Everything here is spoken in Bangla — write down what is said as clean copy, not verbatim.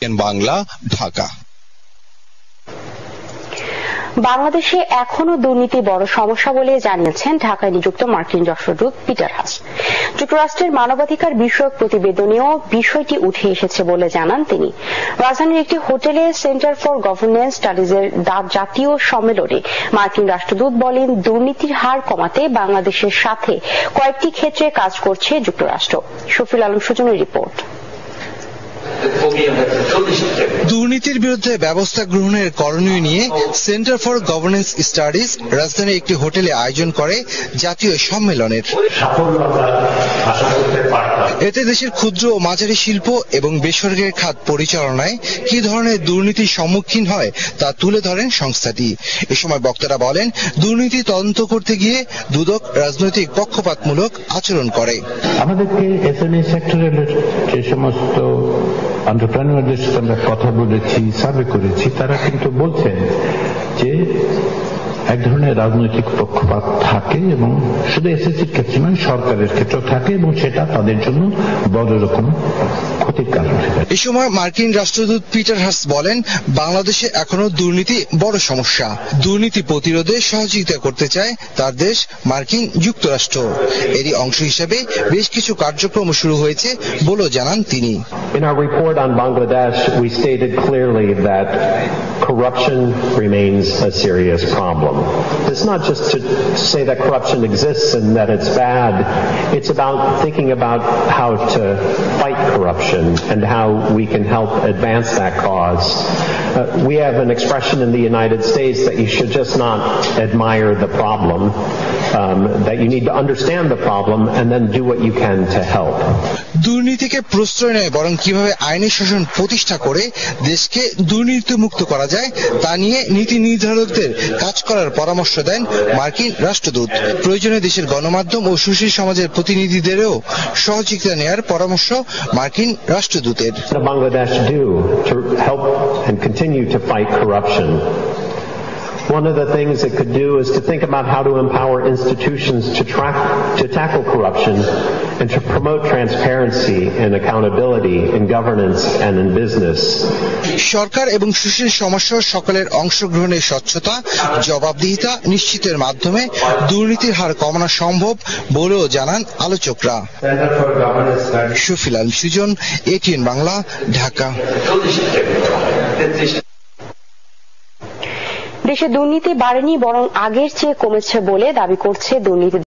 বাংলা, ঢাকা। বাংলাদেশে এখনো দুর্নীতি বড় সমস্যা বলে জানিয়েছেন ঢাকায় নিযুক্ত মার্কিন রাষ্ট্রদূত পিটার হাস। যুক্তরাষ্ট্রের মানবাধিকার বিষয়ক প্রতিবেদনেও বিষয়টি উঠে এসেছে বলে জানান তিনি। রাজধানীর একটি হোটেলে সেন্টার ফর গভর্নেন্স স্টাডিজের জাতীয় সম্মেলনে মার্কিন রাষ্ট্রদূত বলেন, দুর্নীতির হার কমাতে বাংলাদেশের সাথে কয়েকটি ক্ষেত্রে কাজ করছে যুক্তরাষ্ট্র। শফিল আলম সুজনের রিপোর্ট। দুর্নীতির বিরুদ্ধে ব্যবস্থা গ্রহণের করণীয় নিয়ে সেন্টার ফর গভর্নেন্স স্টাডিজ রাজধানীর একটি হোটেলে আয়োজন করে জাতীয় সম্মেলনের। এতে দেশের ক্ষুদ্র ও মাঝারি শিল্প এবং বেসরকারি খাত পরিচালনায় কি ধরনের দুর্নীতির সম্মুখীন হয় তা তুলে ধরেন সংস্থাটি। এ সময় বক্তারা বলেন, দুর্নীতি তদন্ত করতে গিয়ে দুদক রাজনৈতিক পক্ষপাতমূলক আচরণ করে। আমাদেরকে এসএমই সেক্টরের যে সমস্ত এন্টারপ্রেনিউরদের সাথে আমরা কথা বলেছি, সার্ভে করেছি, তারা কিন্তু বলছেন যে এক ধরনের রাজনৈতিক পক্ষপাত থাকে এবং শুধু এসএসসির ক্ষেত্রে নয়, সরকারের ক্ষেত্রেও থাকে এবং সেটা তাদের জন্য বড় রকম ক্ষতির কারণ। এ সময় মার্কিন রাষ্ট্রদূত পিটার হাস বলেন, বাংলাদেশে এখনো দুর্নীতি বড় সমস্যা। দুর্নীতি প্রতিরোধে সহযোগিতা করতে চায় তার দেশ মার্কিন যুক্তরাষ্ট্র। এরই অংশ হিসেবে বেশ কিছু কার্যক্রম শুরু হয়েছে বলেও জানান তিনি। In our report on Bangladesh, we stated clearly that corruption remains a serious problem. It's not just to say that corruption exists and that it's bad. It's about thinking about how to fight corruption and how we can help advance that cause. We have an expression in the United States that you should just not admire the problem, that you need to understand the problem and then do what you can to help. দুর্নীতিকে প্রশ্রয় নয়, বরং কিভাবে আইনি শাসন প্রতিষ্ঠা করে দেশকে দুর্নীতিমুক্ত করা যায় তা নিয়ে নীতি নির্ধারকদের কাজ করার পরামর্শ দেন মার্কিন রাষ্ট্রদূত। প্রয়োজনে দেশের গণমাধ্যম ও সুশীল সমাজের প্রতিনিধিদেরও সহযোগিতা নেওয়ার পরামর্শ মার্কিন রাষ্ট্রদূতের। Bangladesh do to help and continue to fight corruption. One of the things it could do is to think about how to empower institutions to tackle corruption and to promote transparency and accountability in governance and in business. সরকার এবং সুশীল সমাজসহ সকলের অংশগ্রহণের স্বচ্ছতা, জবাবদিহিতা নিশ্চিতের মাধ্যমে দুর্নীতির হার কমানো সম্ভব বলেও জানান আলোচকরা। শফিল আলম সুজন, এটিএন বাংলা, ঢাকা। দেশে দুর্নীতি বাড়েনি, বরং আগের চেয়ে কমেছে বলে দাবি করছে দুর্নীতি